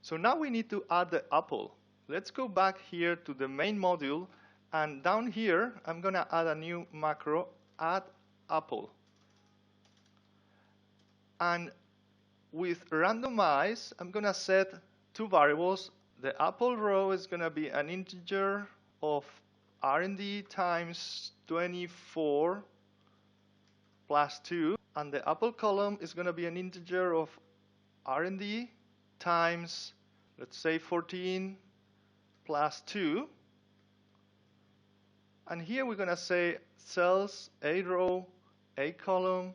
So now we need to add the apple. Let's go back here to the main module, and down here I'm going to add a new macro, add apple. And with randomize, I'm going to set two variables. The apple row is going to be an integer of R&D times 24 plus 2, and the apple column is going to be an integer of R&D times, let's say, 14 plus 2. And here we're going to say cells, A row, A column,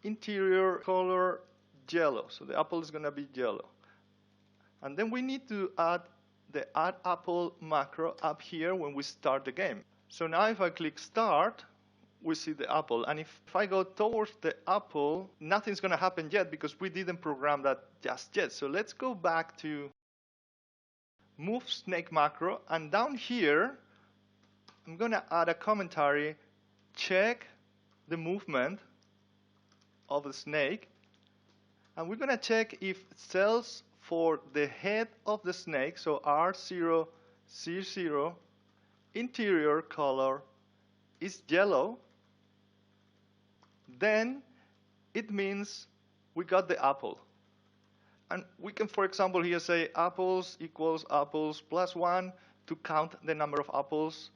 interior color, yellow. So the apple is going to be yellow. And then we need to add the add apple macro up here when we start the game. So now if I click start, we see the apple. And if I go towards the apple, nothing's going to happen yet because we didn't program that just yet. So let's go back to move snake macro. And down here, I'm going to add a commentary, check the movement of the snake. And we're going to check if cells for the head of the snake, so R0, C0, interior color is yellow, then it means we got the apple. And we can, for example, here say apples equals apples plus 1 to count the number of apples.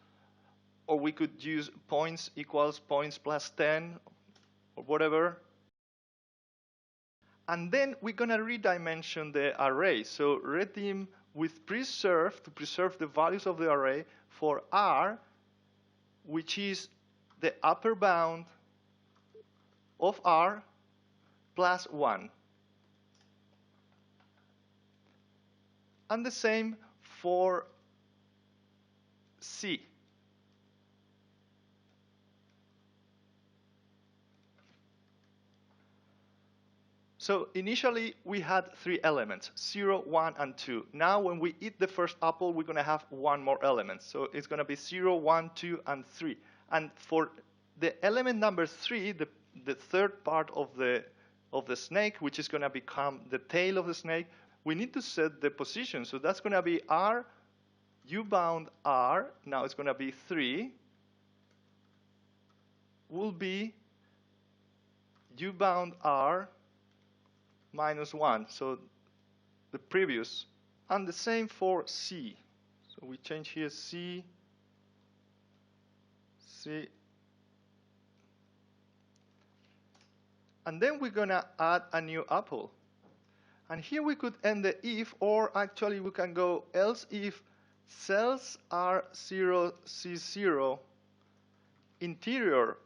Or we could use points equals points plus 10 or whatever. And then we're going to redimension the array. So redeem with preserve to preserve the values of the array for R, which is the upper bound of R plus 1. And the same for C. So initially we had 3 elements, 0, 1, and 2. Now when we eat the first apple, we're going to have 1 more element. So it's going to be 0, 1, 2, and 3. And for the element number 3, the third part of the snake, which is going to become the tail of the snake, we need to set the position. So that's going to be R, U bound R, now it's going to be 3, will be U bound R minus 1, so the previous. And the same for C. So we change here C, C. And then we're going to add a new apple. And here we could end the if, or actually we can go else if cells are 0, C0, interior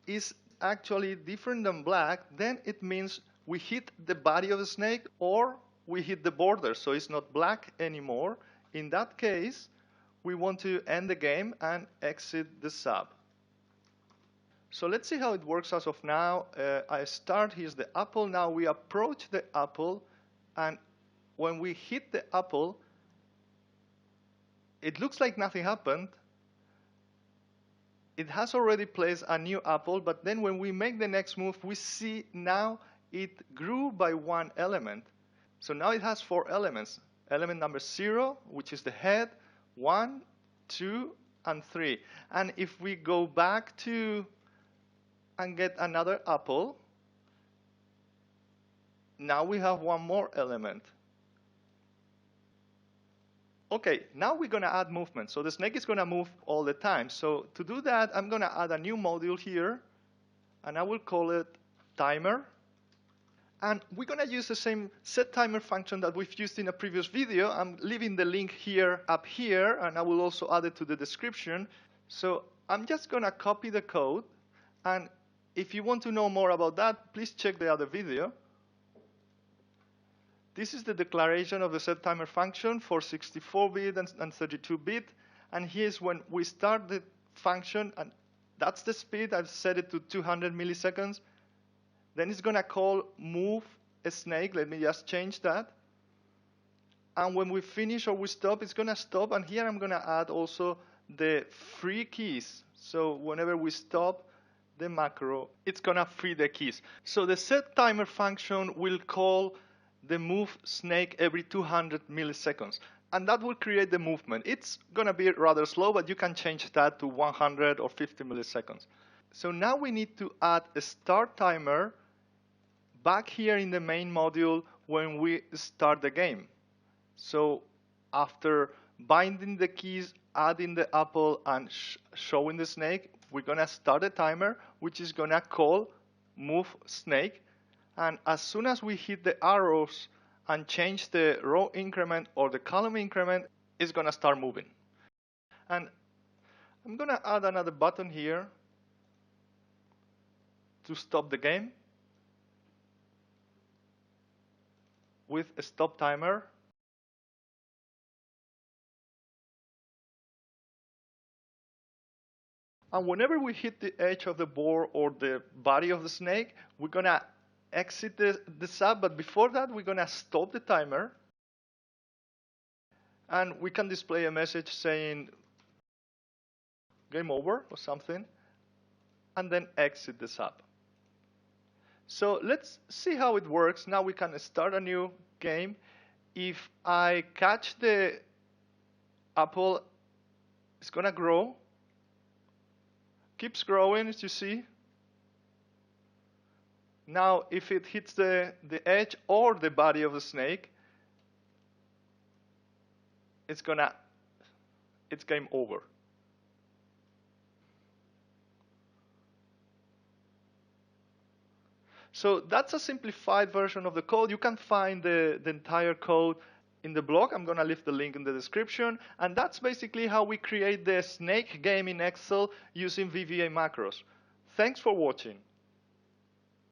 is actually different than black, then it means we hit the body of the snake or we hit the border, so it's not black anymore. In that case, we want to end the game and exit the sub. So let's see how it works as of now. I start, here's the apple. Now we approach the apple, and when we hit the apple, it looks like nothing happened. It has already placed a new apple, but then when we make the next move, we see now it grew by 1 element. So now it has 4 elements. Element number 0, which is the head, 1, 2, and 3. And if we go back to and get another apple, now we have 1 more element. Okay, now we're going to add movement. So the snake is going to move all the time. So to do that, I'm going to add a new module here, and I will call it timer. And we're going to use the same set timer function that we've used in a previous video. I'm leaving the link here up here, and I will also add it to the description. So I'm just going to copy the code. And if you want to know more about that, please check the other video. This is the declaration of the set timer function for 64-bit and 32-bit. And here's when we start the function, and that's the speed. I've set it to 200 milliseconds. Then it's going to call move a snake. Let me just change that. And when we finish or we stop, it's going to stop. And here I'm going to add also the free keys. So whenever we stop the macro, it's going to free the keys. So the set timer function will call the move snake every 200 milliseconds. And that will create the movement. It's going to be rather slow, but you can change that to 100 or 50 milliseconds. So now we need to add a start timer back here in the main module when we start the game. So after binding the keys, adding the apple, and showing the snake, we're going to start a timer, which is going to call move snake. And as soon as we hit the arrows and change the row increment or the column increment, it's going to start moving. And I'm going to add another button here to stop the game with a stop timer. And whenever we hit the edge of the board or the body of the snake, we're going to exit the sub. But before that, we're going to stop the timer. And we can display a message saying game over or something, and then exit the sub. So let's see how it works. Now we can start a new game. If I catch the apple, it's going to grow. Keeps growing, as you see. Now, if it hits the edge or the body of the snake, it's game over. So that's a simplified version of the code. You can find the entire code in the blog. I'm going to leave the link in the description. And that's basically how we create the snake game in Excel using VBA macros. Thanks for watching.